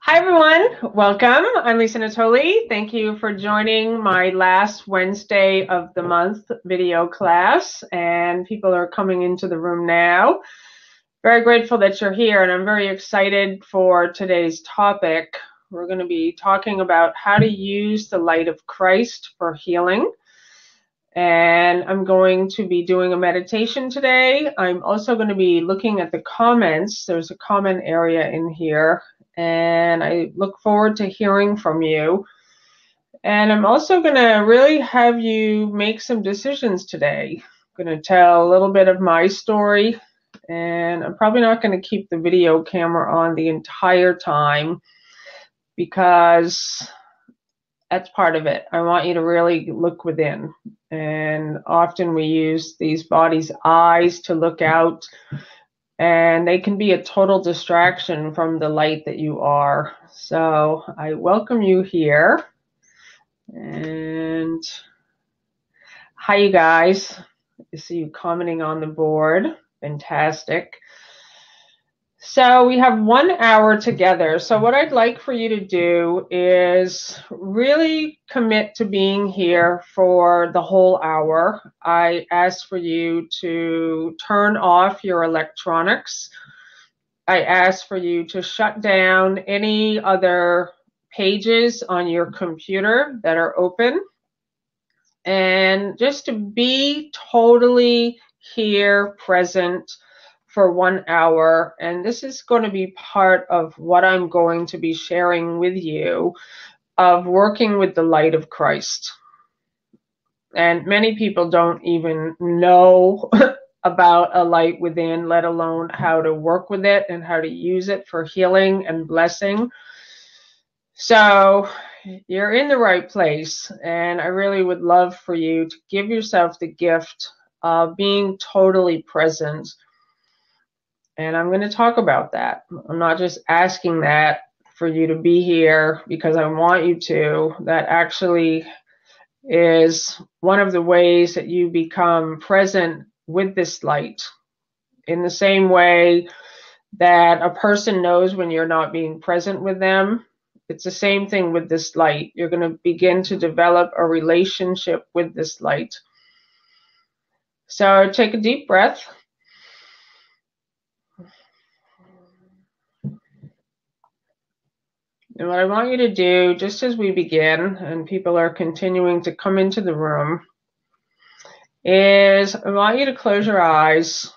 Hi everyone, welcome. I'm Lisa Natoli. Thank you for joining my last Wednesday of the month video class, and people are coming into the room now. Very grateful that you're here, and I'm very excited for today's topic. We're going to be talking about how to use the light of Christ for healing. And I'm going to be doing a meditation today. I'm also going to be looking at the comments. There's a comment area in here, and I look forward to hearing from you. And I'm also going to really have you make some decisions today. I'm going to tell a little bit of my story, and I'm probably not going to keep the video camera on the entire time because that's part of it. I want you to really look within. And often we use these body's eyes to look out, and they can be a total distraction from the light that you are. So I welcome you here. And hi, you guys. I see you commenting on the board. Fantastic. So we have 1 hour together. So what I'd like for you to do is really commit to being here for the whole hour. I ask for you to turn off your electronics. I ask for you to shut down any other pages on your computer that are open, and just to be totally here, present for 1 hour. And this is going to be part of what I'm going to be sharing with you of working with the light of Christ. And many people don't even know about a light within, let alone how to work with it and how to use it for healing and blessing. So you're in the right place, and I really would love for you to give yourself the gift of being totally present. And I'm going to talk about that. I'm not just asking that for you to be here because I want you to. That actually is one of the ways that you become present with this light. In the same way that a person knows when you're not being present with them, it's the same thing with this light. You're going to begin to develop a relationship with this light. So take a deep breath. And what I want you to do, just as we begin, and people are continuing to come into the room, is I want you to close your eyes.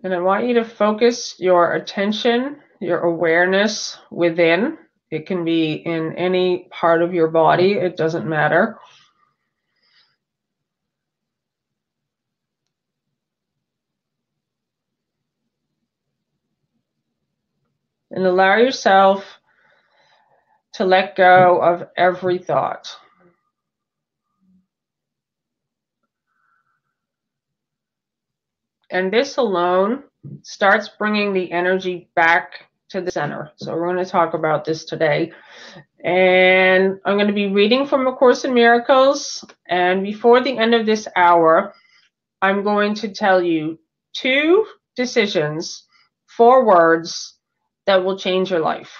And I want you to focus your attention, your awareness within. It can be in any part of your body. It doesn't matter. And allow yourself to let go of every thought. And this alone starts bringing the energy back to the center. So we're going to talk about this today. And I'm going to be reading from A Course in Miracles. And before the end of this hour, I'm going to tell you 2 decisions, 4 words that will change your life.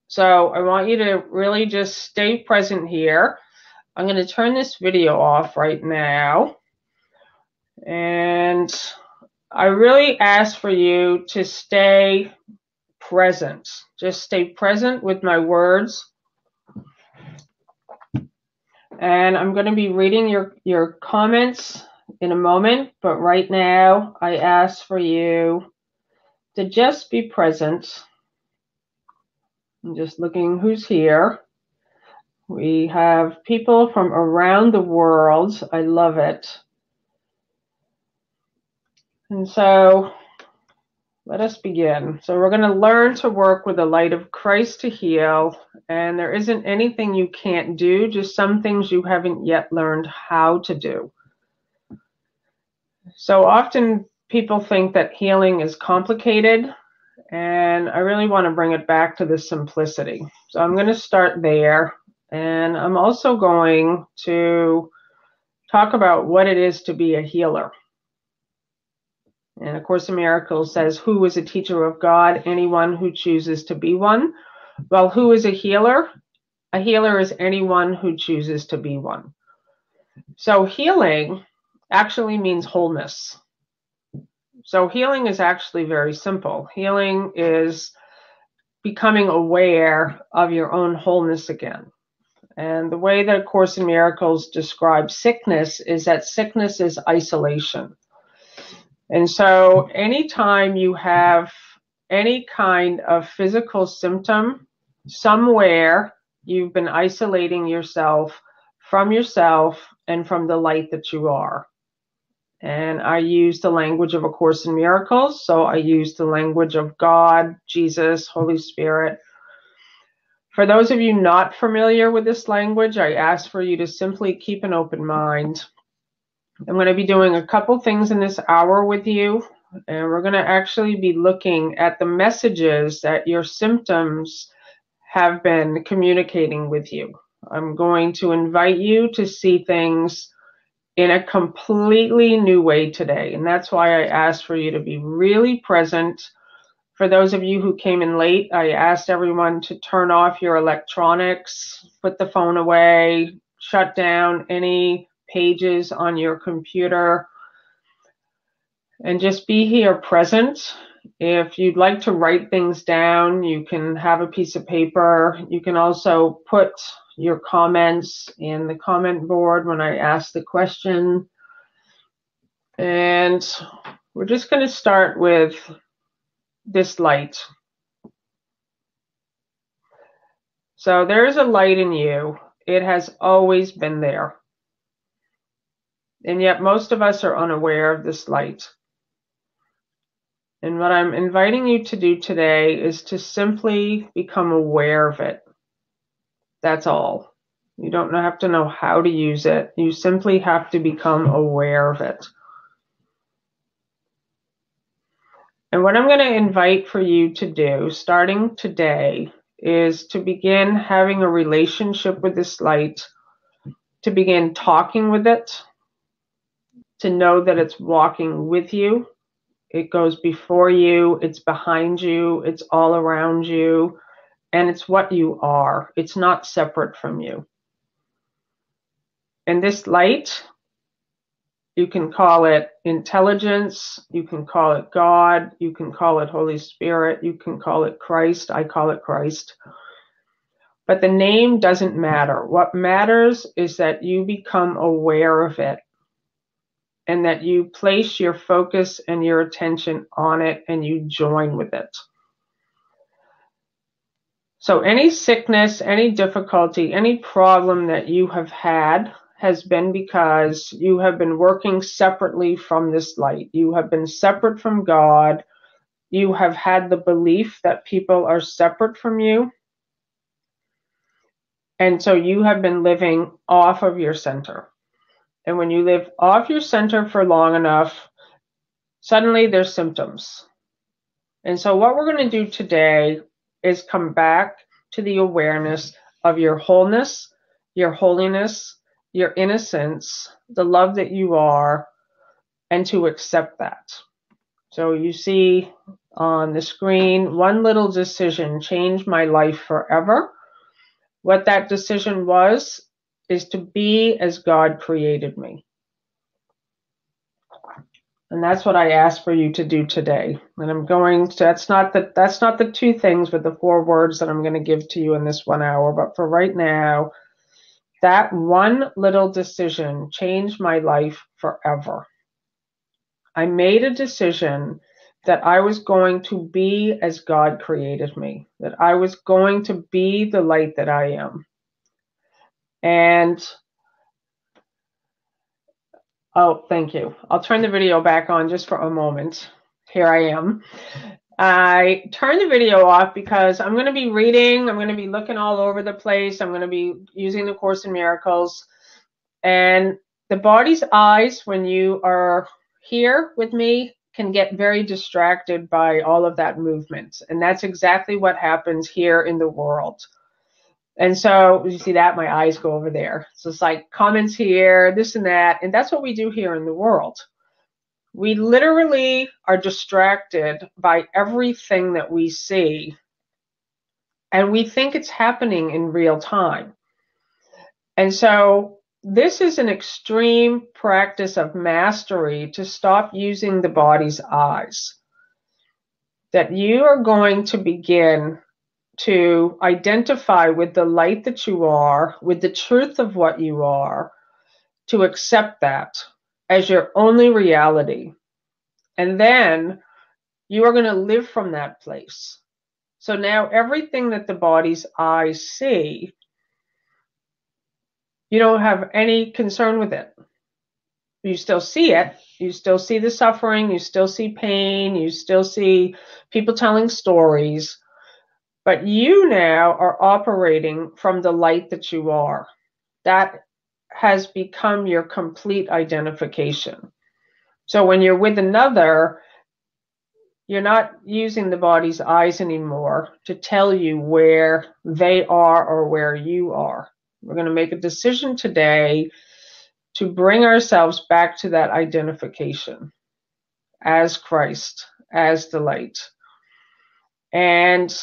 So I want you to really just stay present here. I'm going to turn this video off right now. And I really ask for you to stay present. Just stay present with my words. And I'm going to be reading your comments in a moment, but right now I ask for you to just be present. I'm just looking who's here. We have people from around the world. I love it. And so let us begin. So we're going to learn to work with the light of Christ to heal. And there isn't anything you can't do, just some things you haven't yet learned how to do. So often people think that healing is complicated, and I really want to bring it back to the simplicity. So I'm going to start there, and I'm also going to talk about what it is to be a healer. And A Course in Miracles says, who is a teacher of God? Anyone who chooses to be one. Well, who is a healer? A healer is anyone who chooses to be one. So healing actually means wholeness. So healing is actually very simple. Healing is becoming aware of your own wholeness again. And the way that A Course in Miracles describes sickness is that sickness is isolation. And so anytime you have any kind of physical symptom, somewhere you've been isolating yourself and from the light that you are. And I use the language of A Course in Miracles. So I use the language of God, Jesus, Holy Spirit. For those of you not familiar with this language, I ask for you to simply keep an open mind. I'm going to be doing a couple things in this hour with you, and we're going to actually be looking at the messages that your symptoms have been communicating with you. I'm going to invite you to see things in a completely new way today, and that's why I asked for you to be really present. For those of you who came in late, I asked everyone to turn off your electronics, put the phone away, shut down any pages on your computer, and just be here present. If you'd like to write things down, you can have a piece of paper. You can also put your comments in the comment board when I ask the question. And we're just going to start with this light. So there is a light in you. It has always been there. And yet most of us are unaware of this light. And what I'm inviting you to do today is to simply become aware of it. That's all. You don't have to know how to use it. You simply have to become aware of it. And what I'm going to invite for you to do, starting today, is to begin having a relationship with this light, to begin talking with it, to know that it's walking with you. It goes before you, it's behind you, it's all around you, and it's what you are. It's not separate from you. And this light, you can call it intelligence, you can call it God, you can call it Holy Spirit, you can call it Christ. I call it Christ. But the name doesn't matter. What matters is that you become aware of it and that you place your focus and your attention on it and you join with it. So any sickness, any difficulty, any problem that you have had has been because you have been working separately from this light. You have been separate from God. You have had the belief that people are separate from you. And so you have been living off of your center. And when you live off your center for long enough, suddenly there's symptoms. And so what we're going to do today is come back to the awareness of your wholeness, your holiness, your innocence, the love that you are, and to accept that. So you see on the screen, one little decision changed my life forever. What that decision was is to be as God created me. And that's what I ask for you to do today. And I'm going to, that's not the two things with the 4 words that I'm going to give to you in this 1 hour. But for right now, that one little decision changed my life forever. I made a decision that I was going to be as God created me, that I was going to be the light that I am. And oh, thank you. I'll turn the video back on just for a moment. Here I am. I turned the video off because I'm going to be reading. I'm going to be looking all over the place. I'm going to be using the Course in Miracles. And the body's eyes, when you are here with me, can get very distracted by all of that movement. And that's exactly what happens here in the world. And so you see that my eyes go over there. So it's like comments here, this and that. And that's what we do here in the world. We literally are distracted by everything that we see, and we think it's happening in real time. And so this is an extreme practice of mastery to stop using the body's eyes. That you are going to begin to identify with the light that you are, with the truth of what you are, to accept that as your only reality. And then you are going to live from that place. So now everything that the body's eyes see, you don't have any concern with it. You still see it. You still see the suffering. You still see pain. You still see people telling stories. But you now are operating from the light that you are. That has become your complete identification. So when you're with another, you're not using the body's eyes anymore to tell you where they are or where you are. We're going to make a decision today to bring ourselves back to that identification as Christ, as the light. And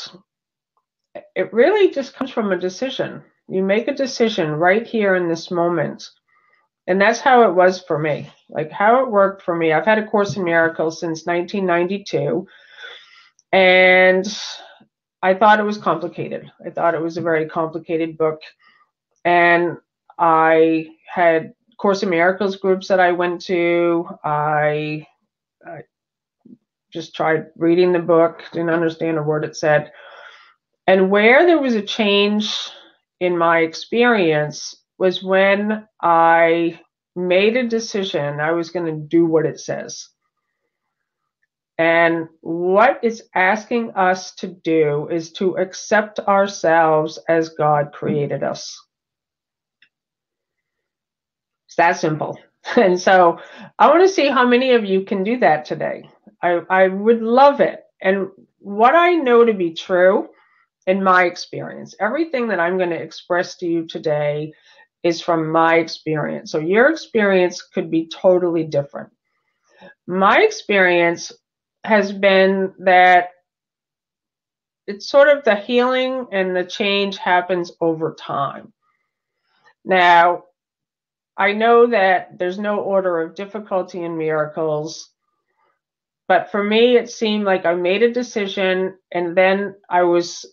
it really just comes from a decision. You make a decision right here in this moment. And that's how it was for me. Like how it worked for me. I've had A Course in Miracles since 1992. And I thought it was complicated. I thought it was a very complicated book. And I had Course in Miracles groups that I went to. I just tried reading the book, didn't understand a word it said. And where there was a change in my experience was when I made a decision I was going to do what it says. And what it's asking us to do is to accept ourselves as God created us. It's that simple. And so I want to see how many of you can do that today. I would love it. And what I know to be true in my experience, everything that I'm going to express to you today is from my experience. So your experience could be totally different. My experience has been that it's sort of the healing and the change happens over time. Now, I know that there's no order of difficulty in miracles, but for me, it seemed like I made a decision and then I was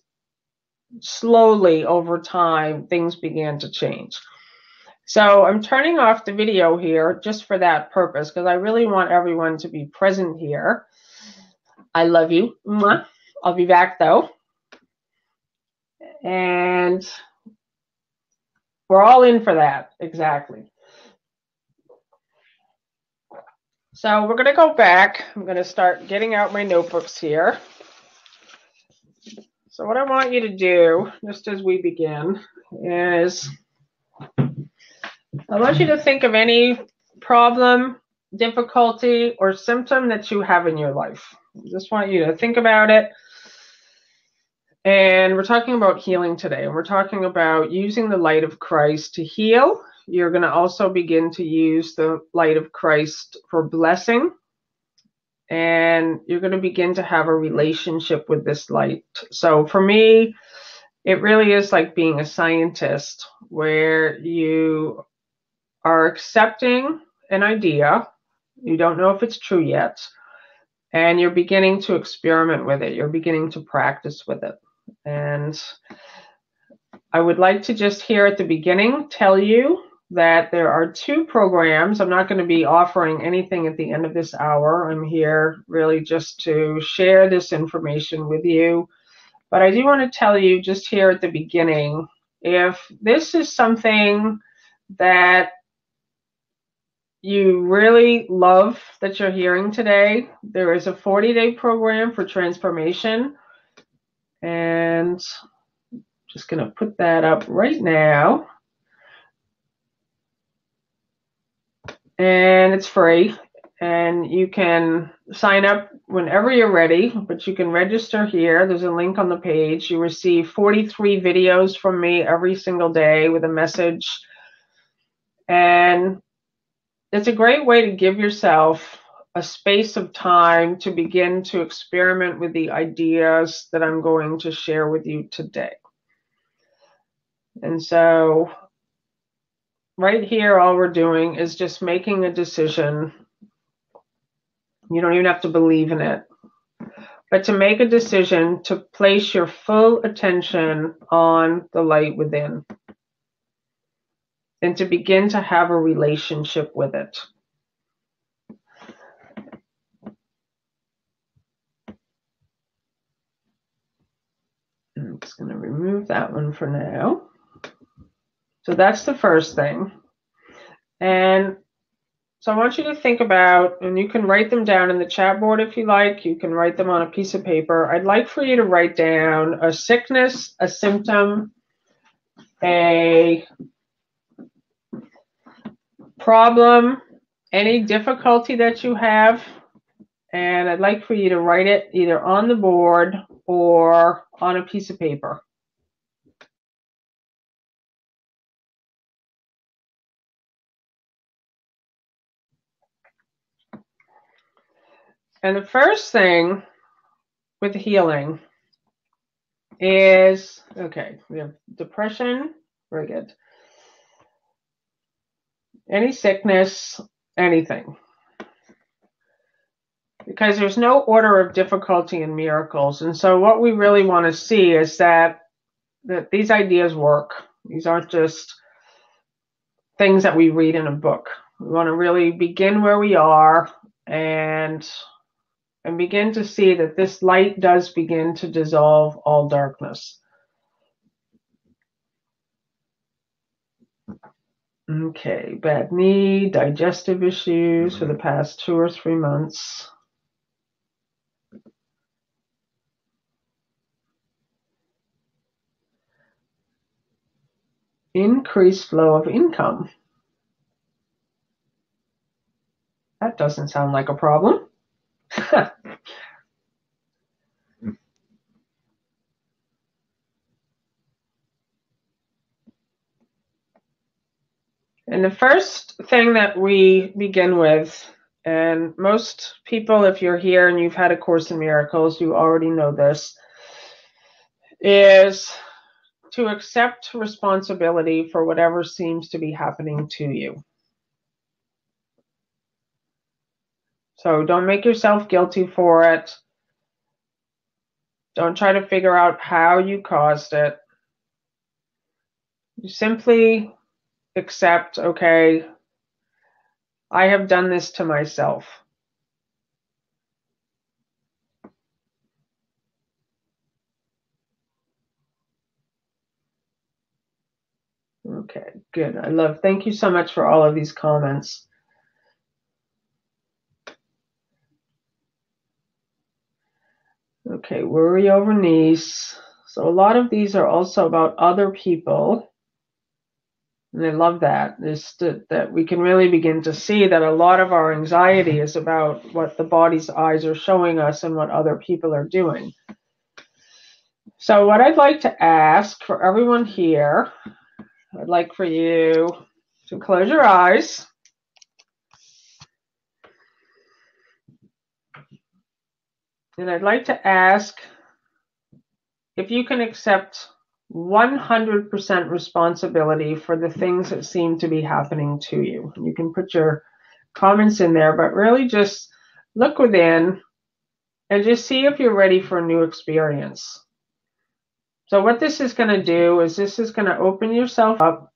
slowly over time, things began to change. So I'm turning off the video here just for that purpose because I really want everyone to be present here. I love you. I'll be back though. And we're all in for that. Exactly. So we're going to go back. I'm going to start getting out my notebooks here. So what I want you to do, just as we begin, is I want you to think of any problem, difficulty, or symptom that you have in your life. I just want you to think about it. And we're talking about healing today. We're talking about using the light of Christ to heal. You're going to also begin to use the light of Christ for blessing. And you're going to begin to have a relationship with this light. So for me, it really is like being a scientist where you are accepting an idea. You don't know if it's true yet. And you're beginning to experiment with it. You're beginning to practice with it. And I would like to just here at the beginning tell you that there are 2 programs. I'm not going to be offering anything at the end of this hour. I'm here really just to share this information with you. But I do want to tell you just here at the beginning, if this is something that you really love that you're hearing today, there is a 40-day program for transformation. And just going to put that up right now. And it's free. And you can sign up whenever you're ready, but you can register here. There's a link on the page. You receive 43 videos from me every single day with a message. And it's a great way to give yourself a space of time to begin to experiment with the ideas that I'm going to share with you today. And so right here, all we're doing is just making a decision. You don't even have to believe in it, but to make a decision to place your full attention on the light within and to begin to have a relationship with it. I'm just going to remove that one for now. So that's the first thing. And so I want you to think about, and you can write them down in the chat board if you like. You can write them on a piece of paper. I'd like for you to write down a sickness, a symptom, a problem, any difficulty that you have. And I'd like for you to write it either on the board or on a piece of paper. And the first thing with healing is, okay, we have depression, very good. Any sickness, anything. Because there's no order of difficulty in miracles. And so what we really want to see is that these ideas work. These aren't just things that we read in a book. We want to really begin where we are and begin to see that this light does begin to dissolve all darkness. Okay, bad knee, digestive issues for the past 2 or 3 months. Increased flow of income. That doesn't sound like a problem. And the first thing that we begin with, and most people, if you're here and you've had A Course in Miracles, you already know this, is to accept responsibility for whatever seems to be happening to you. So don't make yourself guilty for it. Don't try to figure out how you caused it. You simply accept, okay, I have done this to myself. Okay, good. Thank you so much for all of these comments. Okay, worry over niece. So a lot of these are also about other people. And I love that, that we can really begin to see that a lot of our anxiety is about what the body's eyes are showing us and what other people are doing. So what I'd like to ask for everyone here, I'd like for you to close your eyes. And I'd like to ask if you can accept 100% responsibility for the things that seem to be happening to you. You can put your comments in there, but really just look within and just see if you're ready for a new experience. So what this is going to do is this is going to open yourself up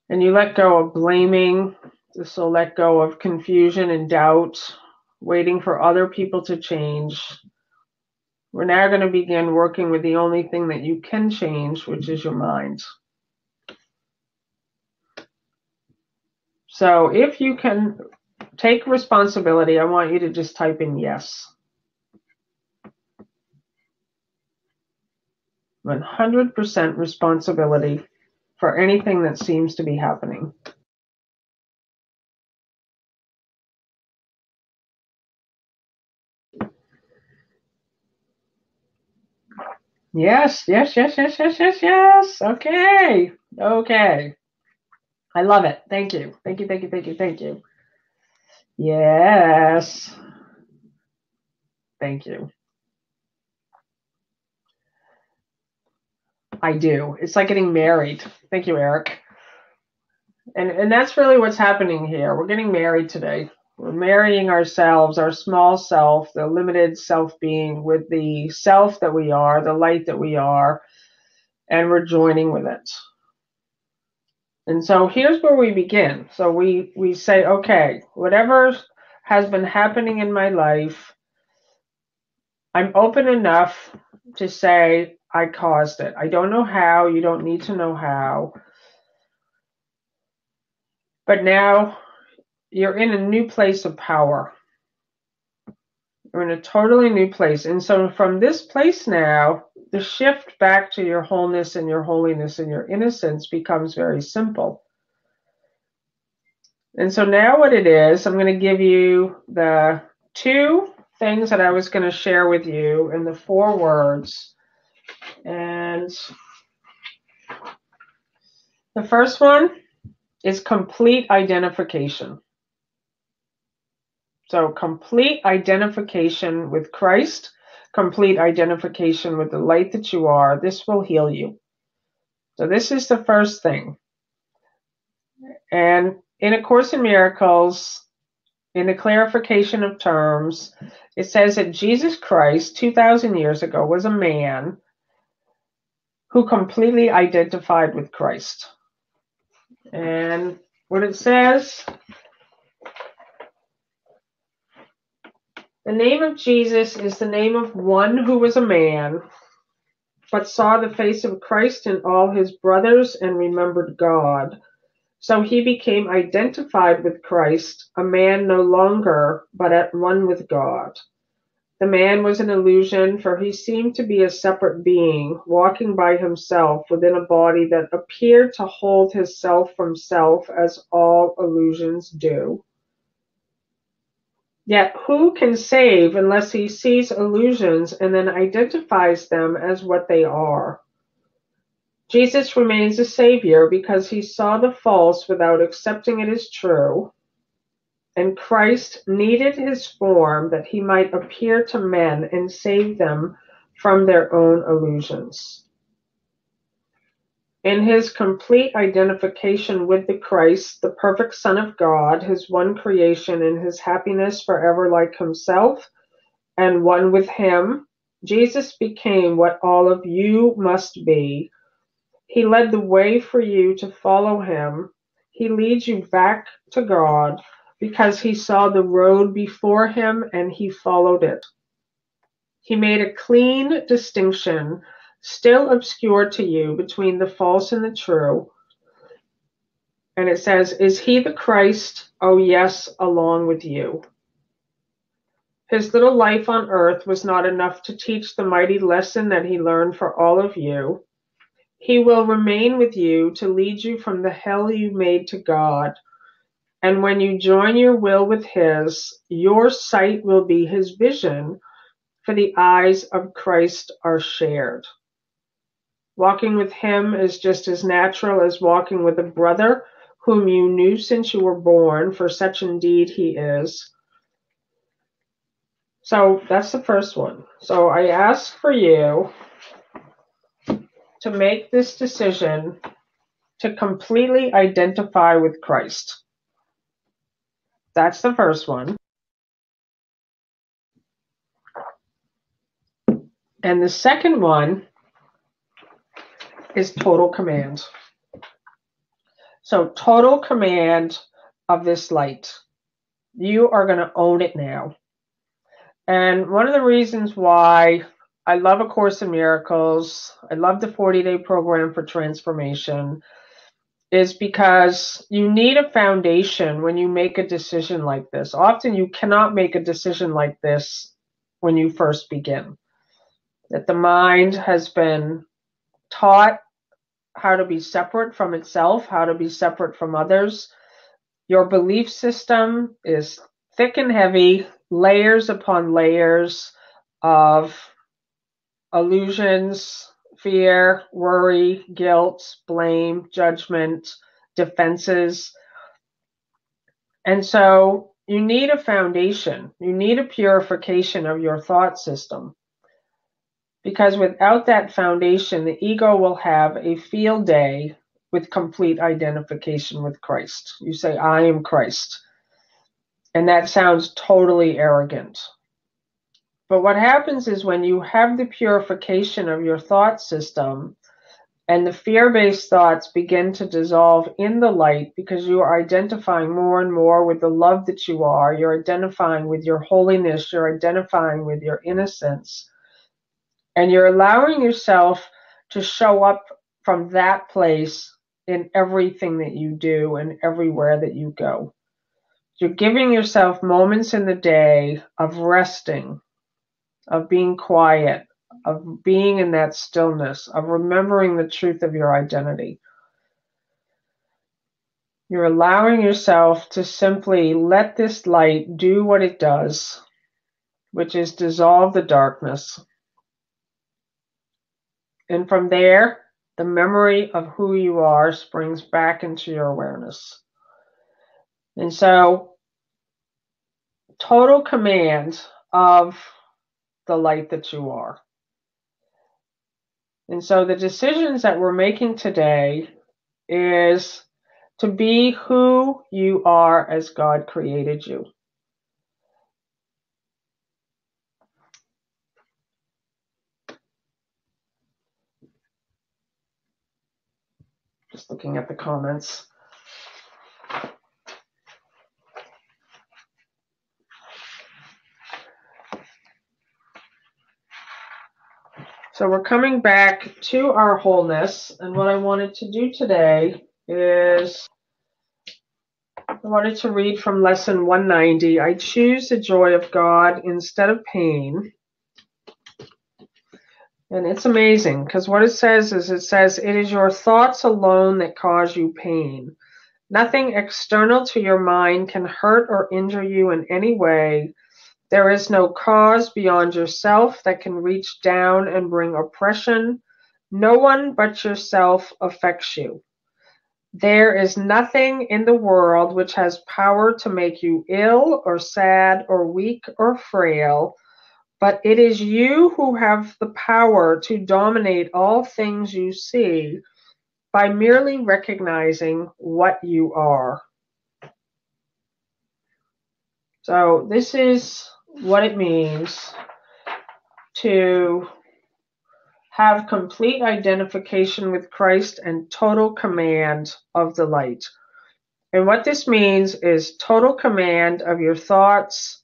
and you let go of blaming. This will let go of confusion and doubt, waiting for other people to change. We're now going to begin working with the only thing that you can change, which is your mind. So if you can take responsibility, I want you to just type in yes. 100% responsibility for anything that seems to be happening. Yes, yes, yes, yes, yes, yes, yes. Okay. Okay. I love it. Thank you. Thank you, thank you, thank you, thank you. Yes. Thank you. I do. It's like getting married. Thank you, Eric. And that's really what's happening here. We're getting married today. We're marrying ourselves, our small self, the limited self being, with the self that we are, the light that we are, and we're joining with it. And so here's where we begin. So we say, okay, whatever has been happening in my life, I'm open enough to say I caused it. I don't know how. You don't need to know how. But now you're in a new place of power. You're in a totally new place. And so from this place now, the shift back to your wholeness and your holiness and your innocence becomes very simple. And so now what it is, I'm going to give you the 2 things that I was going to share with you in the 4 words. And the first one is complete identification. So complete identification with Christ, complete identification with the light that you are. This will heal you. So this is the first thing. And in A Course in Miracles, in the clarification of terms, it says that Jesus Christ, 2,000 years ago, was a man who completely identified with Christ. And what it says, the name of Jesus is the name of one who was a man, but saw the face of Christ in all his brothers and remembered God. So he became identified with Christ, a man no longer, but at one with God. The man was an illusion, for he seemed to be a separate being, walking by himself within a body that appeared to hold his self from self, as all illusions do. Yet who can save unless he sees illusions and then identifies them as what they are? Jesus remains a savior because he saw the false without accepting it as true, and Christ needed his form that he might appear to men and save them from their own illusions. In his complete identification with the Christ, the perfect Son of God, his one creation, and his happiness forever like himself and one with him, Jesus became what all of you must be. He led the way for you to follow him. He leads you back to God because he saw the road before him and he followed it. He made a clean distinction, still obscure to you, between the false and the true. And it says, is he the Christ? Oh yes, along with you. His little life on earth was not enough to teach the mighty lesson that he learned for all of you. He will remain with you to lead you from the hell you made to God. And when you join your will with his, your sight will be his vision, for the eyes of Christ are shared. Walking with him is just as natural as walking with a brother whom you knew since you were born, for such indeed he is. So that's the first one. So I ask for you to make this decision to completely identify with Christ. That's the first one. And the second one is total command. So total command of this light. You are going to own it now. And one of the reasons why I love A Course in Miracles, I love the 40-day program for transformation, is because you need a foundation when you make a decision like this. Often you cannot make a decision like this when you first begin. That the mind has been taught how to be separate from itself, how to be separate from others. Your belief system is thick and heavy, layers upon layers of illusions, fear, worry, guilt, blame, judgment, defenses. And so you need a foundation. You need a purification of your thought system. Because without that foundation, the ego will have a field day with complete identification with Christ. You say, I am Christ. And that sounds totally arrogant. But what happens is when you have the purification of your thought system and the fear-based thoughts begin to dissolve in the light because you are identifying more and more with the love that you are, you're identifying with your holiness, you're identifying with your innocence, and you're allowing yourself to show up from that place in everything that you do and everywhere that you go. You're giving yourself moments in the day of resting, of being quiet, of being in that stillness, of remembering the truth of your identity. You're allowing yourself to simply let this light do what it does, which is dissolve the darkness. And from there, the memory of who you are springs back into your awareness. And so, total command of the light that you are. And so the decisions that we're making today is to be who you are as God created you. Just looking at the comments. So we're coming back to our wholeness, and what I wanted to do today is I wanted to read from lesson 190. I choose the joy of God instead of pain. And it's amazing because what it says is it is your thoughts alone that cause you pain. Nothing external to your mind can hurt or injure you in any way. There is no cause beyond yourself that can reach down and bring oppression. No one but yourself affects you. There is nothing in the world which has power to make you ill or sad or weak or frail, but it is you who have the power to dominate all things you see by merely recognizing what you are. So this is what it means to have complete identification with Christ and total command of the light. And what this means is total command of your thoughts,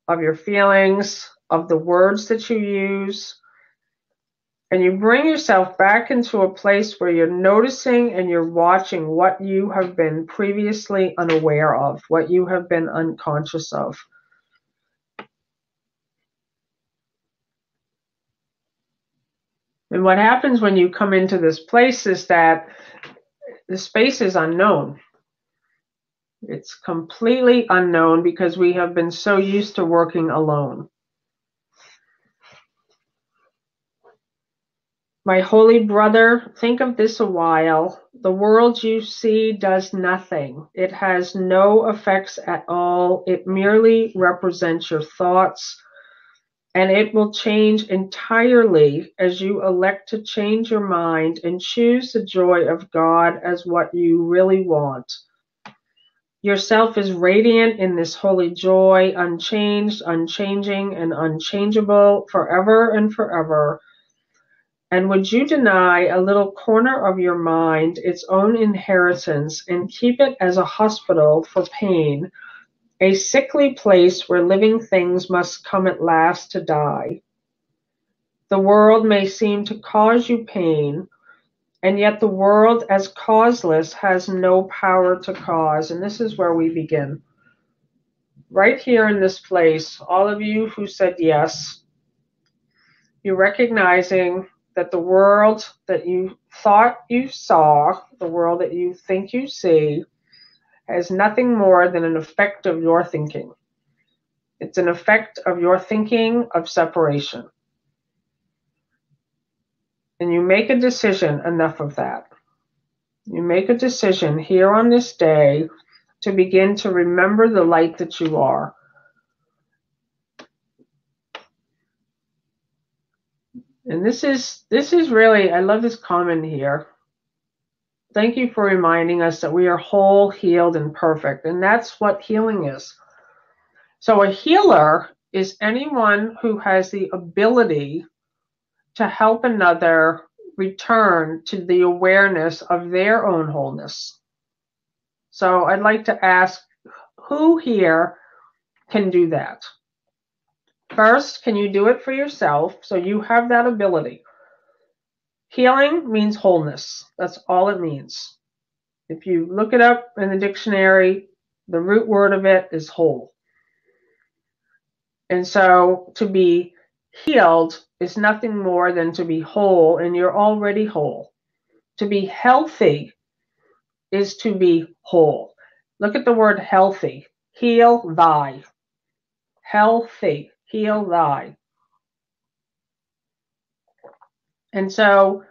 of your feelings, of the words that you use. And you bring yourself back into a place where you're noticing and you're watching what you have been previously unaware of, what you have been unconscious of. And what happens when you come into this place is that the space is unknown. It's completely unknown because we have been so used to working alone. My holy brother, think of this a while. The world you see does nothing. It has no effects at all. It merely represents your thoughts, and it will change entirely as you elect to change your mind and choose the joy of God as what you really want. Yourself is radiant in this holy joy, unchanged, unchanging, and unchangeable forever and forever. And would you deny a little corner of your mind its own inheritance and keep it as a hospital for pain, a sickly place where living things must come at last to die? The world may seem to cause you pain, and yet the world as causeless has no power to cause. And this is where we begin. Right here in this place, all of you who said yes, you're recognizing that the world that you thought you saw, the world that you think you see, has nothing more than an effect of your thinking. It's an effect of your thinking of separation. And you make a decision, enough of that. You make a decision here on this day to begin to remember the light that you are. And this is really, I love this comment here. Thank you for reminding us that we are whole, healed, and perfect. And that's what healing is. So a healer is anyone who has the ability to help another return to the awareness of their own wholeness. So I'd like to ask, who here can do that? First, can you do it for yourself? So you have that ability. Healing means wholeness. That's all it means. If you look it up in the dictionary, the root word of it is whole. And so to be healed is nothing more than to be whole, and you're already whole. To be healthy is to be whole. Look at the word healthy. Heal thy. Healthy. Heal thy. And so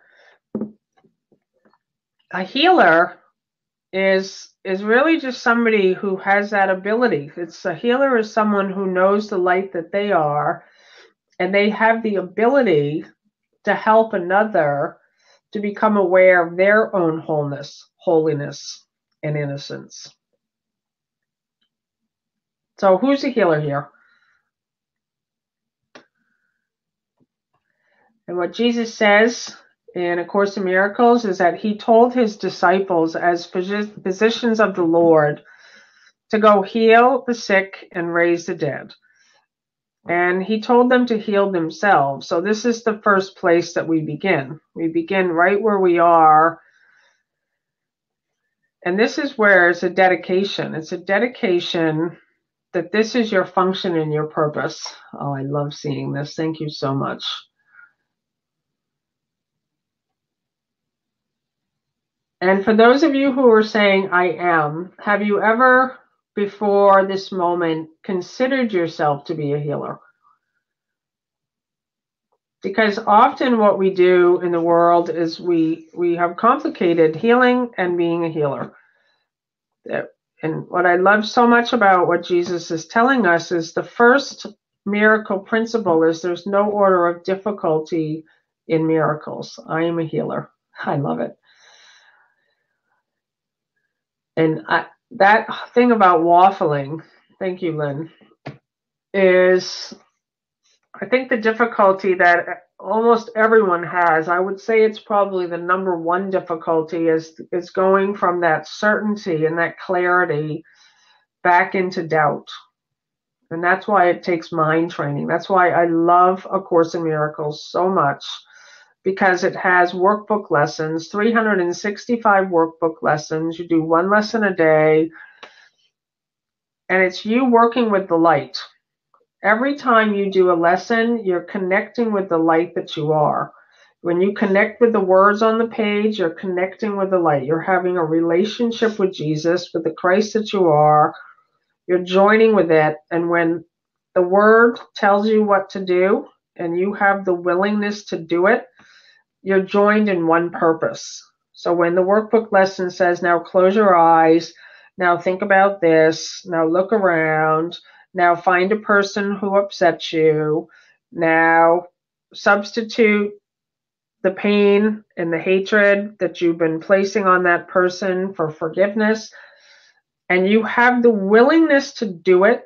a healer is really just somebody who has that ability. A healer is someone who knows the light that they are, and they have the ability to help another to become aware of their own wholeness, holiness, and innocence. So who's a healer here? And what Jesus says in A Course in Miracles is that he told his disciples as physicians of the Lord to go heal the sick and raise the dead. And he told them to heal themselves. So this is the first place that we begin. We begin right where we are. And this is where it's a dedication. It's a dedication that this is your function and your purpose. Oh, I love seeing this. Thank you so much. And for those of you who are saying, I am, have you ever, before this moment, considered yourself to be a healer? Because often what we do in the world is we have complicated healing and being a healer. And what I love so much about what Jesus is telling us is the first miracle principle is there's no order of difficulty in miracles. I am a healer. I love it. And that thing about waffling, thank you, Lynn, is I think the difficulty that almost everyone has, I would say it's probably the number one difficulty is going from that certainty and that clarity back into doubt. And that's why it takes mind training. That's why I love A Course in Miracles so much, because it has workbook lessons, 365 workbook lessons. You do one lesson a day, and it's you working with the light. Every time you do a lesson, you're connecting with the light that you are. When you connect with the words on the page, you're connecting with the light. You're having a relationship with Jesus, with the Christ that you are. You're joining with it. And when the word tells you what to do and you have the willingness to do it, you're joined in one purpose. So when the workbook lesson says, now close your eyes, now think about this, now look around, now find a person who upsets you, now substitute the pain and the hatred that you've been placing on that person for forgiveness, and you have the willingness to do it,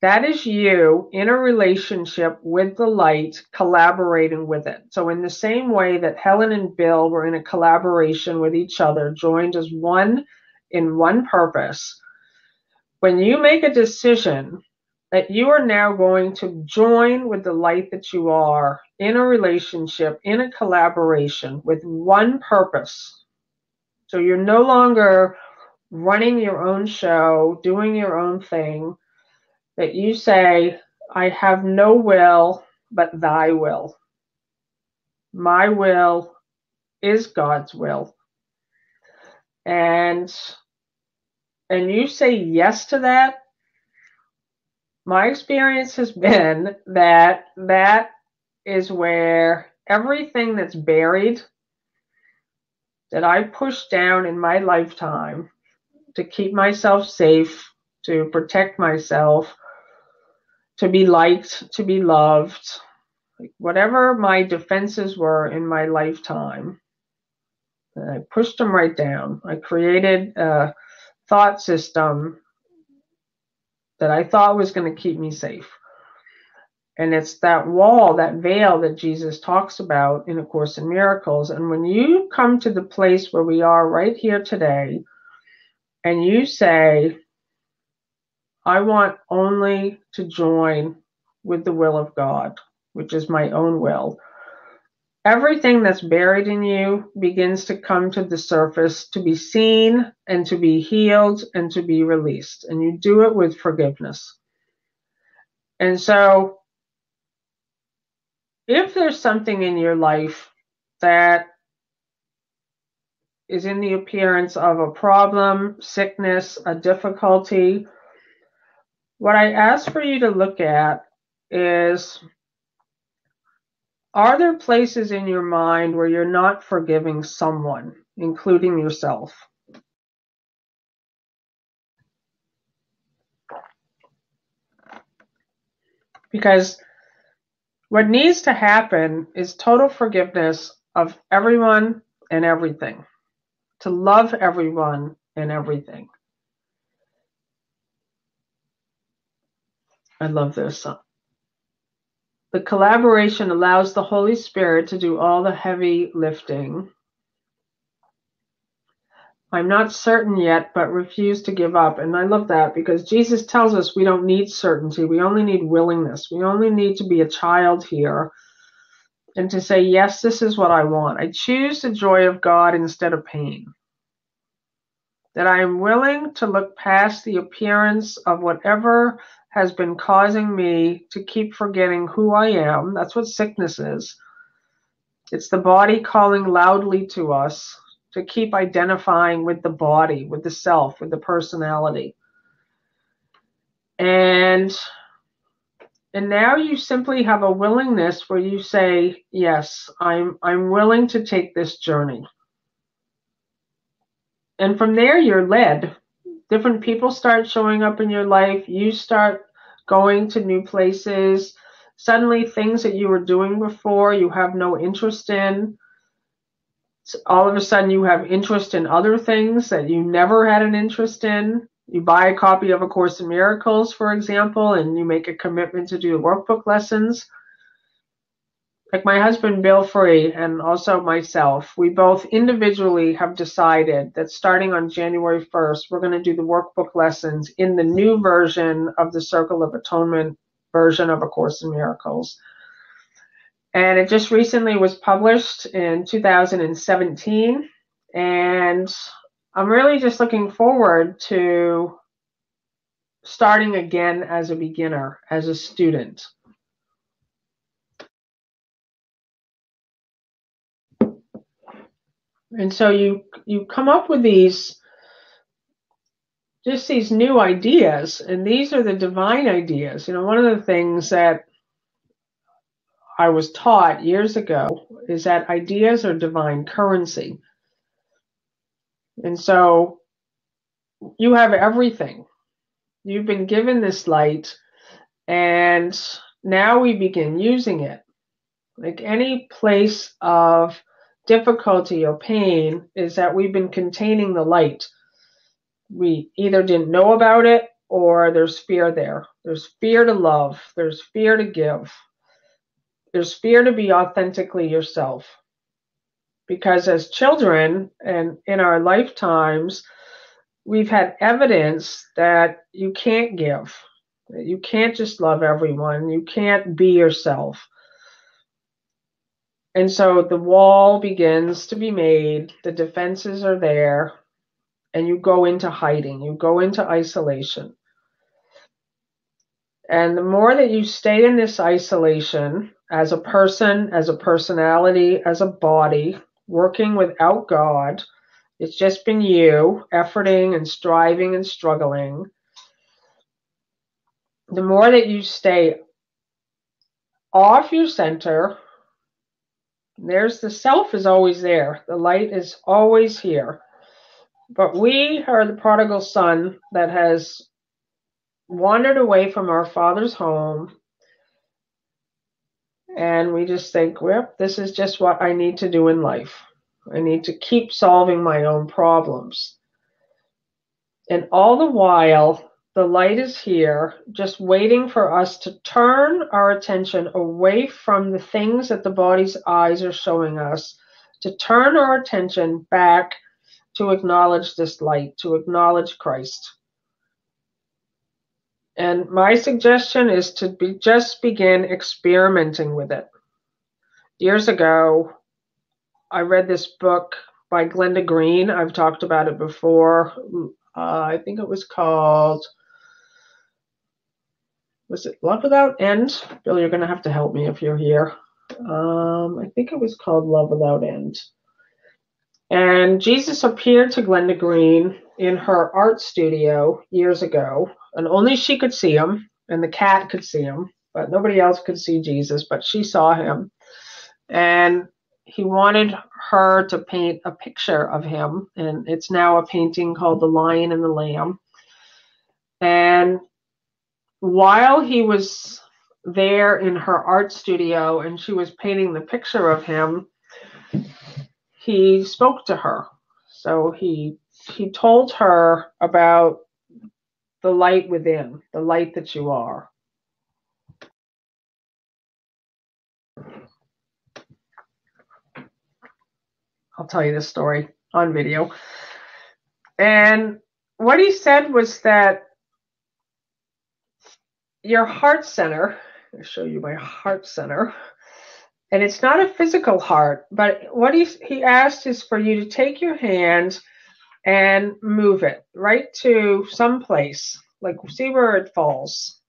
that is you in a relationship with the light, collaborating with it. So in the same way that Helen and Bill were in a collaboration with each other, joined as one in one purpose, when you make a decision that you are now going to join with the light that you are in a relationship, in a collaboration with one purpose. So you're no longer running your own show, doing your own thing, that you say, I have no will but thy will. My will is God's will. And you say yes to that. My experience has been that is where everything that's buried, that I pushed down in my lifetime, to keep myself safe, to protect myself, to be liked, to be loved. Whatever my defenses were in my lifetime, I pushed them right down. I created a thought system that I thought was going to keep me safe. And it's that wall, that veil that Jesus talks about in A Course in Miracles. And when you come to the place where we are right here today, and you say, I want only to join with the will of God, which is my own will, everything that's buried in you begins to come to the surface, to be seen and to be healed and to be released. And you do it with forgiveness. And so if there's something in your life that is in the appearance of a problem, sickness, a difficulty, what I ask for you to look at is, are there places in your mind where you're not forgiving someone, including yourself? Because what needs to happen is total forgiveness of everyone and everything. To love everyone and everything. I love this. The collaboration allows the Holy Spirit to do all the heavy lifting. I'm not certain yet, but refuse to give up. And I love that because Jesus tells us we don't need certainty. We only need willingness. We only need to be a child here and to say, yes, this is what I want. I choose the joy of God instead of pain. That I am willing to look past the appearance of whatever has been causing me to keep forgetting who I am. That's what sickness is. It's the body calling loudly to us to keep identifying with the body, with the self, with the personality. And now you simply have a willingness where you say, yes, I'm willing to take this journey. And from there, you're led. Different people start showing up in your life. You start going to new places. Suddenly, things that you were doing before, you have no interest in. So all of a sudden, you have interest in other things that you never had an interest in. You buy a copy of A Course in Miracles, for example, and you make a commitment to do workbook lessons. Like my husband, Bill Free, and also myself, we both individually have decided that starting on January 1st, we're going to do the workbook lessons in the new version of the Circle of Atonement version of A Course in Miracles. And it just recently was published in 2017. And I'm really just looking forward to starting again as a beginner, as a student. And so you come up with these new ideas, and these are the divine ideas. You know, one of the things that I was taught years ago is that ideas are divine currency. And so you have everything. You've been given this light, and now we begin using it. Like any place of difficulty or pain is that we've been containing the light. We either didn't know about it or there's fear there. There's fear to love. There's fear to give. There's fear to be authentically yourself. Because as children and in our lifetimes, we've had evidence that you can't give. That you can't just love everyone. You can't be yourself. And so the wall begins to be made. The defenses are there. And you go into hiding. You go into isolation. And the more that you stay in this isolation as a person, as a personality, as a body, working without God, it's just been you efforting and striving and struggling. The more that you stay off your center, there's the self is always there. The light is always here. But we are the prodigal son that has wandered away from our Father's home, and we just think, well, this is just what I need to do in life. I need to keep solving my own problems. And all the while, the light is here, just waiting for us to turn our attention away from the things that the body's eyes are showing us, to turn our attention back to acknowledge this light, to acknowledge Christ. And my suggestion is to just begin experimenting with it. Years ago, I read this book by Glenda Green. I've talked about it before. I think it was called, was it Love Without End? Bill, you're going to have to help me if you're here. I think it was called Love Without End. And Jesus appeared to Glenda Green in her art studio years ago, and only she could see him, and the cat could see him, but nobody else could see Jesus, but she saw him. And he wanted her to paint a picture of him, and it's now a painting called The Lion and the Lamb. And while he was there in her art studio and she was painting the picture of him, he spoke to her. So he told her about the light within, the light that you are. I'll tell you this story on video. And what he said was that your heart center, I'll show you my heart center, and it's not a physical heart, but what he asked is for you to take your hand and move it right to some place, like see where it falls.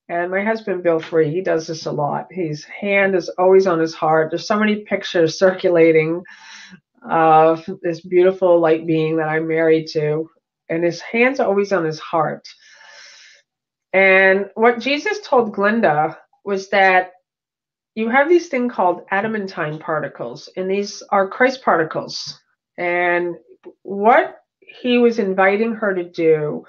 And my husband, Bill Free, he does this a lot. His hand is always on his heart. There's so many pictures circulating of this beautiful light being that I'm married to, and his hand's always on his heart. And what Jesus told Glenda was that you have these things called adamantine particles, and these are Christ particles. And what he was inviting her to do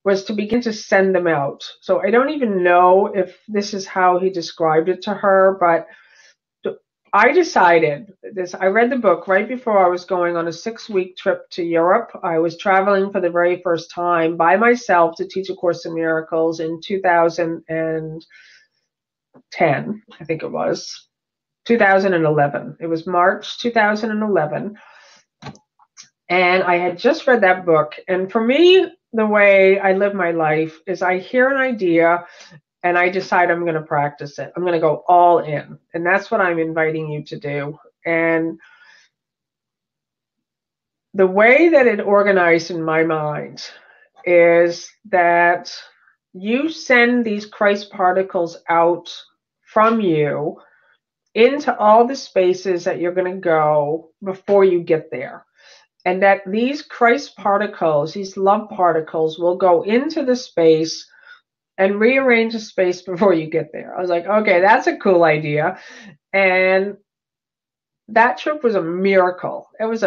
was to begin to send them out. So I don't even know if this is how he described it to her, but I decided this. I read the book right before I was going on a 6-week trip to Europe. I was traveling for the very first time by myself to teach A Course in Miracles in 2010, I think it was. 2011. It was March 2011. And I had just read that book. And for me, the way I live my life is I hear an idea and I decide I'm going to practice it. I'm going to go all in. And that's what I'm inviting you to do. And the way that it organized in my mind is that you send these Christ particles out from you into all the spaces that you're going to go before you get there. And that these Christ particles, these love particles, will go into the space and rearrange the space before you get there. I was like, okay, that's a cool idea. And that trip was a miracle. It was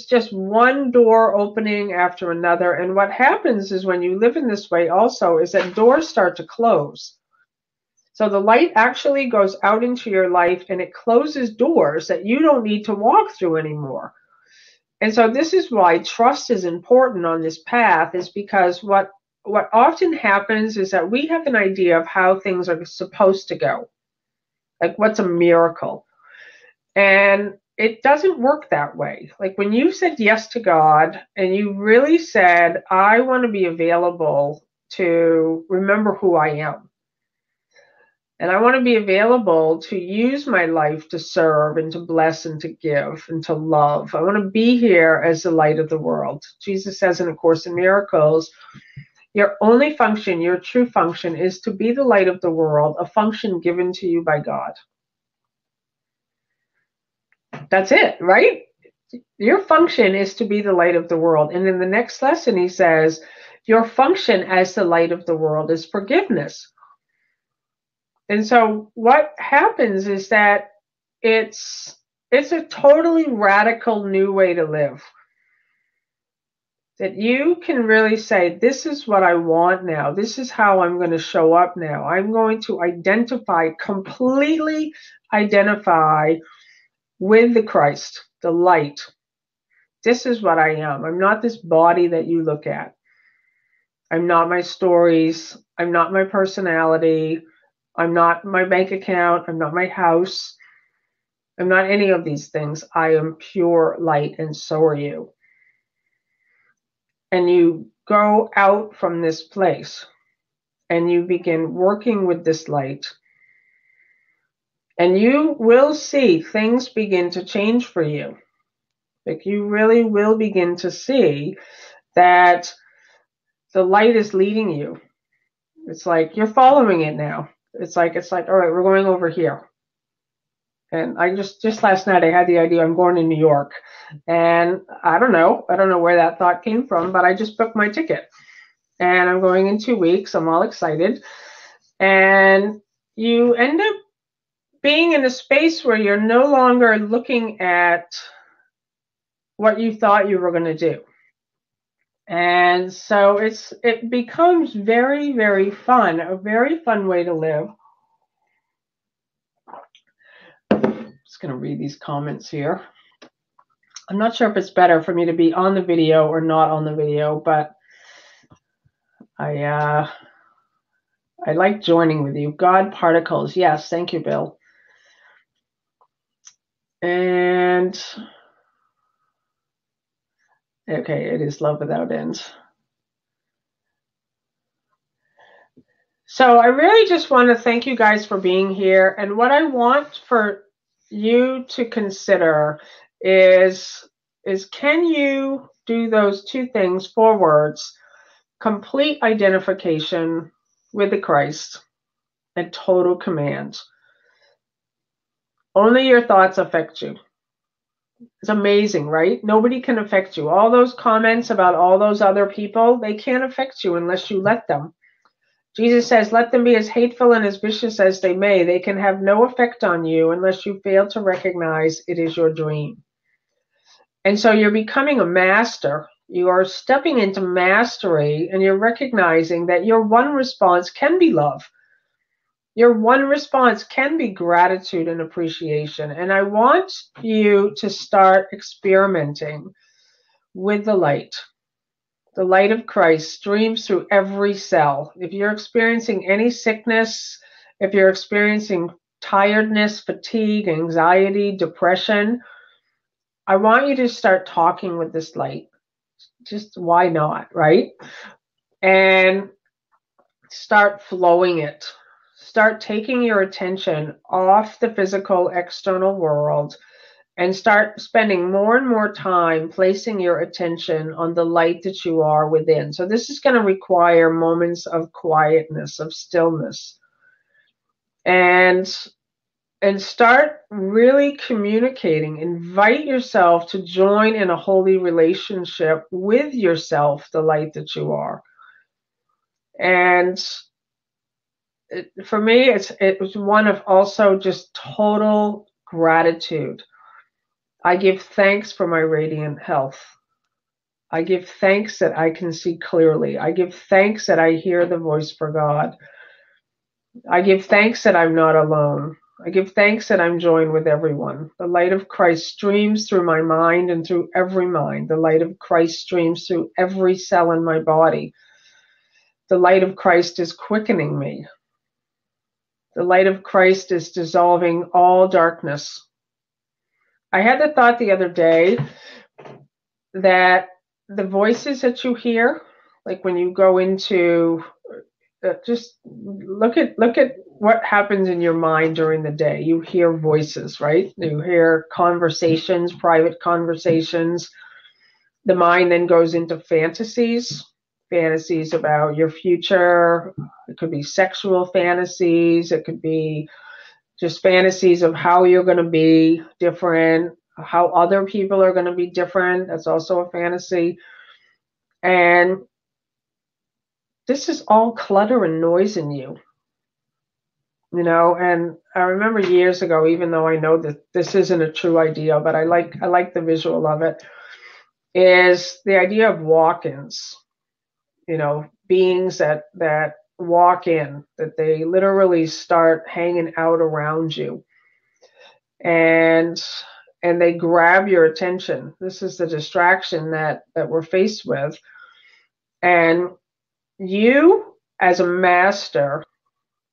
just one door opening after another. And what happens is when you live in this way also is that doors start to close. So the light actually goes out into your life and it closes doors that you don't need to walk through anymore. And so this is why trust is important on this path, is because what often happens is that we have an idea of how things are supposed to go. Like what's a miracle? And it doesn't work that way. Like when you said yes to God and you really said, I want to be available to remember who I am. And I want to be available to use my life to serve and to bless and to give and to love. I want to be here as the light of the world. Jesus says in A Course in Miracles, your only function, your true function, is to be the light of the world, a function given to you by God. That's it, right? Your function is to be the light of the world. And in the next lesson, he says, your function as the light of the world is forgiveness. And so what happens is that it's a totally radical new way to live. that you can really say, this is what I want now. This is how I'm going to show up now. I'm going to completely identify with the Christ, the light. This is what I am. I'm not this body that you look at. I'm not my stories. I'm not my personality. I'm not my bank account. I'm not my house. I'm not any of these things. I am pure light, and so are you. And you go out from this place and you begin working with this light. And you will see things begin to change for you. Like, you really will begin to see that the light is leading you. It's like you're following it now. It's like, all right, we're going over here. And I just last night I had the idea I'm going to New York. And I don't know where that thought came from, but I just booked my ticket. And I'm going in 2 weeks. I'm all excited. And you end up being in a space where you're no longer looking at what you thought you were going to do. And so it becomes very, very fun, a very fun way to live. I'm just going to read these comments here. I'm not sure if it's better for me to be on the video or not on the video, but I like joining with you. God particles. Yes, thank you, Bill. And okay, it is love without end. So I really just want to thank you guys for being here. And what I want for you to consider is can you do those two things, 4 words: complete identification with the Christ and total command. Only your thoughts affect you. It's amazing, right? Nobody can affect you. All those comments about all those other people, they can't affect you unless you let them. Jesus says, let them be as hateful and as vicious as they may. They can have no effect on you unless you fail to recognize it is your dream. And so you're becoming a master. You are stepping into mastery, and you're recognizing that your one response can be love. Your one response can be gratitude and appreciation. And I want you to start experimenting with the light. The light of Christ streams through every cell. If you're experiencing any sickness, if you're experiencing tiredness, fatigue, anxiety, depression, I want you to start talking with this light. Just why not, right? And start flowing it. Start taking your attention off the physical external world and start spending more and more time placing your attention on the light that you are within. So this is going to require moments of quietness, of stillness. And start really communicating. Invite yourself to join in a holy relationship with yourself, the light that you are. And for me, it was one of also just total gratitude. I give thanks for my radiant health. I give thanks that I can see clearly. I give thanks that I hear the voice for God. I give thanks that I'm not alone. I give thanks that I'm joined with everyone. The light of Christ streams through my mind and through every mind. The light of Christ streams through every cell in my body. The light of Christ is quickening me. The light of Christ is dissolving all darkness. I had the thought the other day that the voices that you hear, like when you go into, just look at what happens in your mind during the day. You hear voices, right? You hear conversations, private conversations. The mind then goes into fantasies about your future. It could be sexual fantasies. It could be just fantasies of how you're going to be different, how other people are going to be different. That's also a fantasy. And this is all clutter and noise in you. You know, and I remember years ago, even though I know that this isn't a true idea, but I like the visual of it. is the idea of walk-ins, beings that walk in, that they literally start hanging out around you, and they grab your attention. This is the distraction that we're faced with. And you, as a master,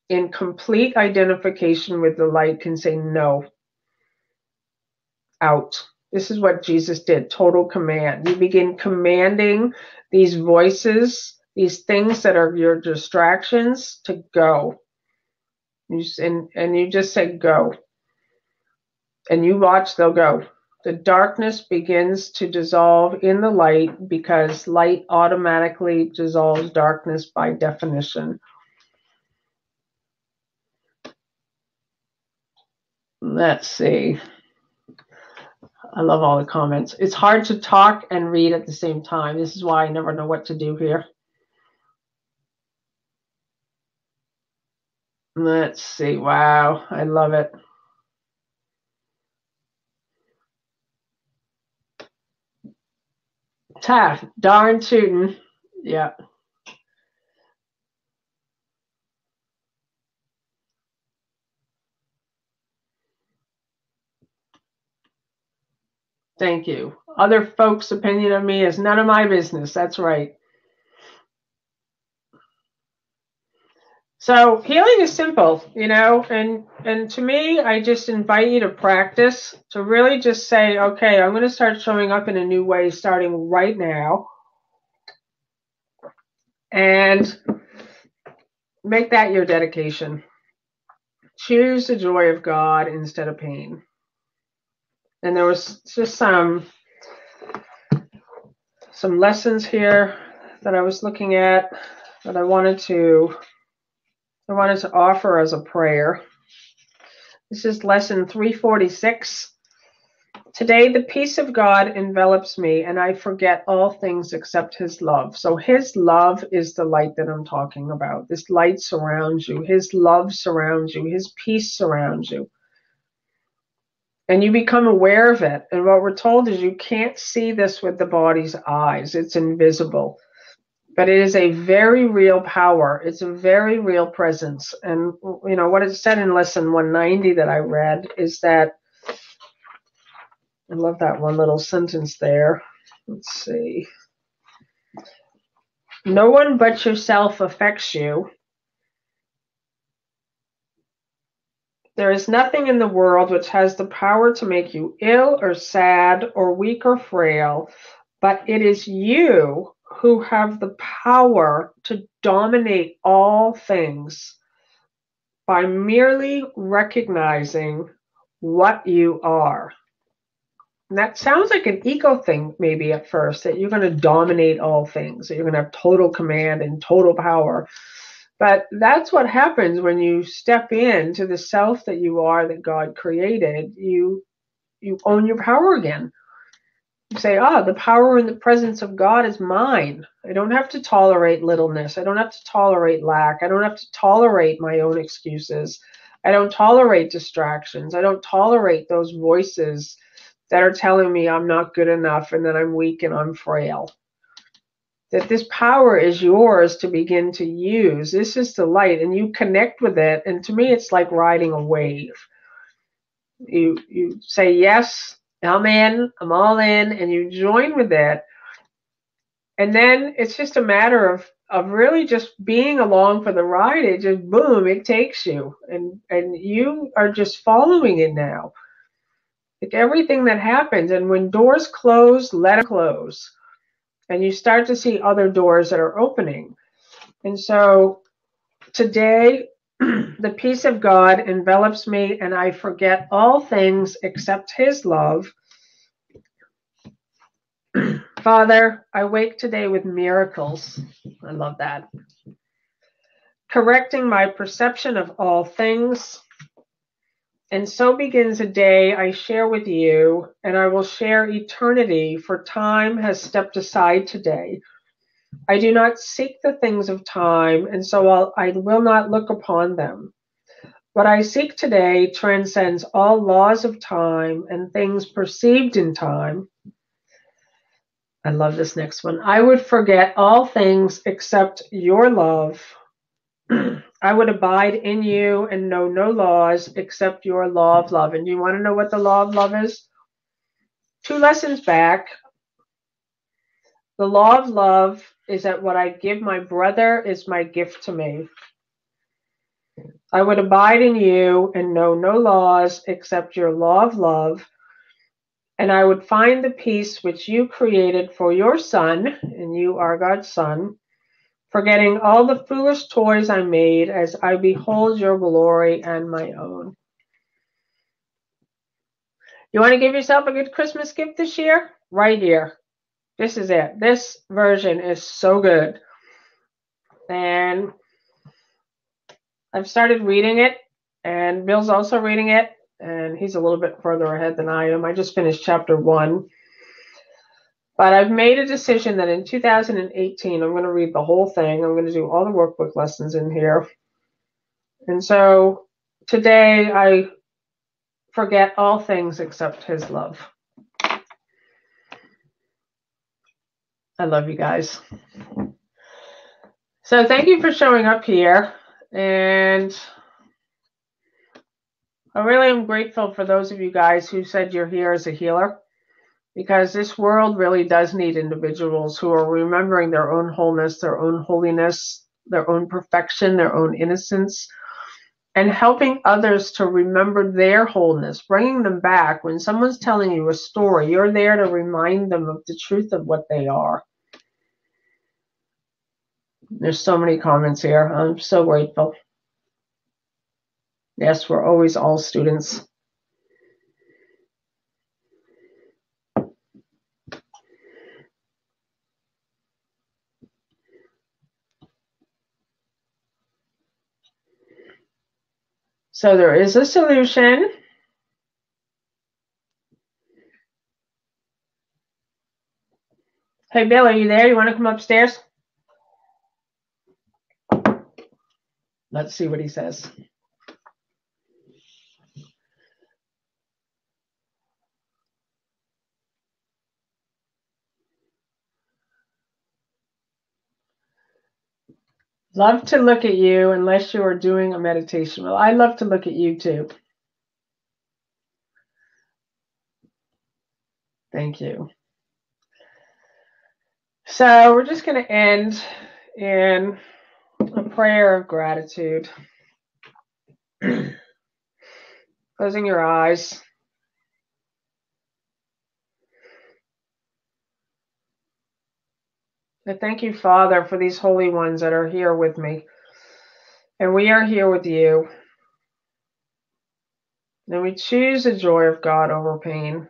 in complete identification with the light, can say no, out. This is what Jesus did, total command. You begin commanding these voices, these things that are your distractions, to go. And you just say go. And you watch, they'll go. The darkness begins to dissolve in the light, because light automatically dissolves darkness by definition. Let's see. I love all the comments. It's hard to talk and read at the same time. This is why I never know what to do here. Let's see. Wow. I love it. Ta, darn tootin'. Yeah. Thank you. Other folks' opinion of me is none of my business. That's right. So healing is simple, and to me, I just invite you to practice, to really just say, okay, I'm going to start showing up in a new way starting right now, and make that your dedication. Choose the joy of God instead of pain. And there was just some lessons here that I was looking at that I wanted to offer as a prayer. This is lesson 346. Today, the peace of God envelops me, and I forget all things except his love. So his love is the light that I'm talking about. This light surrounds you. His love surrounds you. His peace surrounds you. And you become aware of it. And what we're told is you can't see this with the body's eyes. It's invisible. But it is a very real power. It's a very real presence. And, what it said in lesson 190 that I read is that, I love that one little sentence there. Let's see. No one but yourself affects you. There is nothing in the world which has the power to make you ill or sad or weak or frail, but it is you who have the power to dominate all things by merely recognizing what you are. And that sounds like an ego thing maybe at first, that you're going to dominate all things, that you're going to have total command and total power. But that's what happens when you step into the self that you are, that God created. You own your power again. You say, the power and the presence of God is mine. I don't have to tolerate littleness. I don't have to tolerate lack. I don't have to tolerate my own excuses. I don't tolerate distractions. I don't tolerate those voices that are telling me I'm not good enough and that I'm weak and I'm frail. That this power is yours to begin to use. This is the light, and you connect with it. And to me, it's like riding a wave. You say, yes, I'm in, I'm all in, and you join with it. And then it's just a matter of really just being along for the ride. It just, boom, it takes you. And you are just following it now. Like everything that happens. And when doors close, let them close. And you start to see other doors that are opening. And so today, the peace of God envelops me, and I forget all things except his love. Father, I wake today with miracles. I love that. Correcting my perception of all things. And so begins a day I share with you, and I will share eternity, for time has stepped aside today. I do not seek the things of time, and so I will not look upon them. What I seek today transcends all laws of time and things perceived in time. I love this next one. I would forget all things except your love. I would abide in you and know no laws except your law of love. And you want to know what the law of love is? 2 lessons back, the law of love is that what I give my brother is my gift to me. I would abide in you and know no laws except your law of love. And I would find the peace which you created for your son, and you are God's son, forgetting all the foolish toys I made as I behold your glory and my own. You want to give yourself a good Christmas gift this year? Right here. This is it. This version is so good. And I've started reading it, and Bill's also reading it, and he's a little bit further ahead than I am. I just finished chapter 1. But I've made a decision that in 2018, I'm going to read the whole thing. I'm going to do all the workbook lessons in here. And so today I forget all things except his love. I love you guys. So thank you for showing up here. And I really am grateful for those of you guys who said you're here as a healer, because this world really does need individuals who are remembering their own wholeness, their own holiness, their own perfection, their own innocence, and helping others to remember their wholeness, bringing them back. When someone's telling you a story, you're there to remind them of the truth of what they are. There's so many comments here. I'm so grateful. Yes, we're always all students. So there is a solution. Hey, Bill, are you there? You want to come upstairs? Let's see what he says. Love to look at you unless you are doing a meditation. Well, I love to look at you too. Thank you. So we're just going to end in a prayer of gratitude. Closing your eyes. I thank you, Father, for these holy ones that are here with me. And we are here with you. And we choose the joy of God over pain.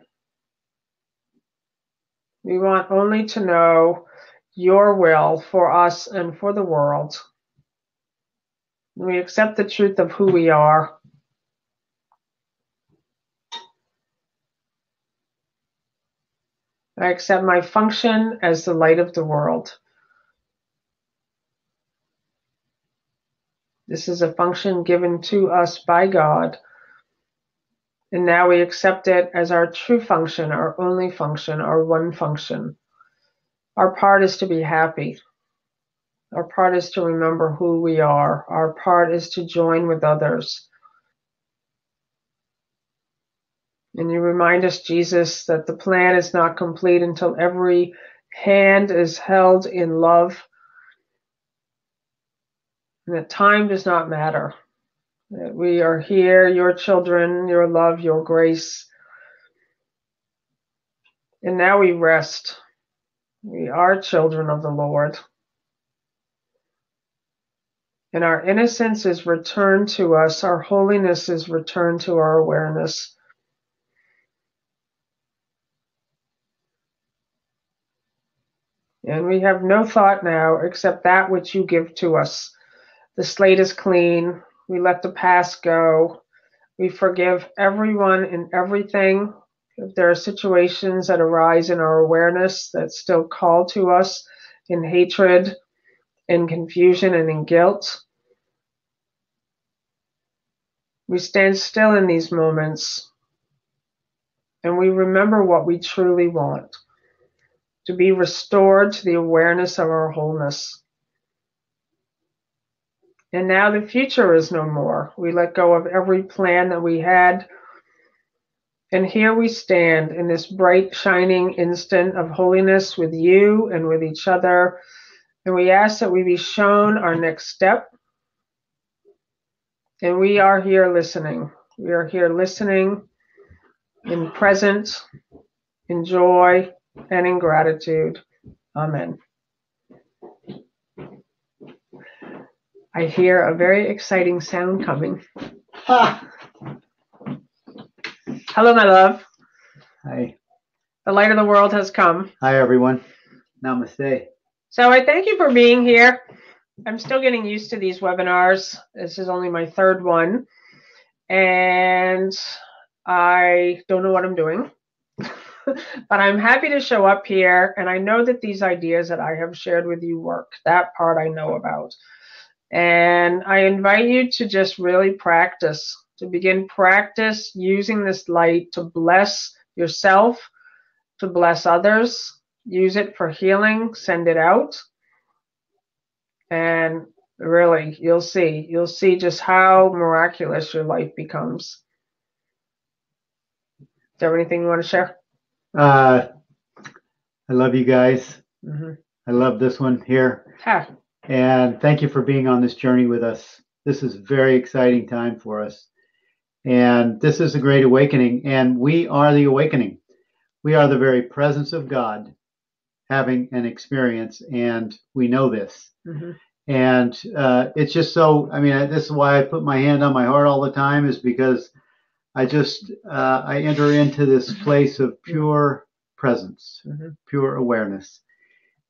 We want only to know your will for us and for the world. We accept the truth of who we are. I accept my function as the light of the world. This is a function given to us by God. And now we accept it as our true function, our only function, our one function. Our part is to be happy. Our part is to remember who we are. Our part is to join with others. And you remind us, Jesus, that the plan is not complete until every hand is held in love, and that time does not matter. That we are here, your children, your love, your grace. And now we rest. We are children of the Lord. And our innocence is returned to us. Our holiness is returned to our awareness. And we have no thought now except that which you give to us. The slate is clean. We let the past go. We forgive everyone and everything. If there are situations that arise in our awareness that still call to us in hatred, in confusion, and in guilt, we stand still in these moments and we remember what we truly want. to be restored to the awareness of our wholeness. And now the future is no more. We let go of every plan that we had. And here we stand in this bright, shining instant of holiness with you and with each other. And we ask that we be shown our next step. And we are here listening. We are here listening in presence, in joy, and in gratitude. Amen. I hear a very exciting sound coming. Ah. Hello, my love. Hi. The light of the world has come. Hi, everyone. Namaste. So I thank you for being here. I'm still getting used to these webinars. This is only my third one. And I don't know what I'm doing. But I'm happy to show up here. And I know that these ideas that I have shared with you work. That part I know about. And I invite you to just really practice, to begin practice using this light to bless yourself, to bless others. Use it for healing, send it out. And really, you'll see just how miraculous your life becomes. Is there anything you want to share? I love you guys. Mm-hmm. I love this one here. Ha. And thank you for being on this journey with us. This is a very exciting time for us. And this is a great awakening. And we are the awakening. We are the very presence of God having an experience. And we know this. Mm-hmm. And it's just so, I mean, this is why I put my hand on my heart all the time, is because I enter into this place of pure presence, mm-hmm. pure awareness,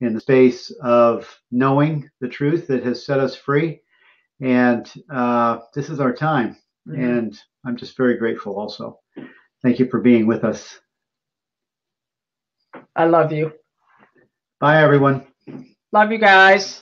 in the space of knowing the truth that has set us free. And this is our time. Mm-hmm. And I'm just very grateful also. Thank you for being with us. I love you. Bye, everyone. Love you guys.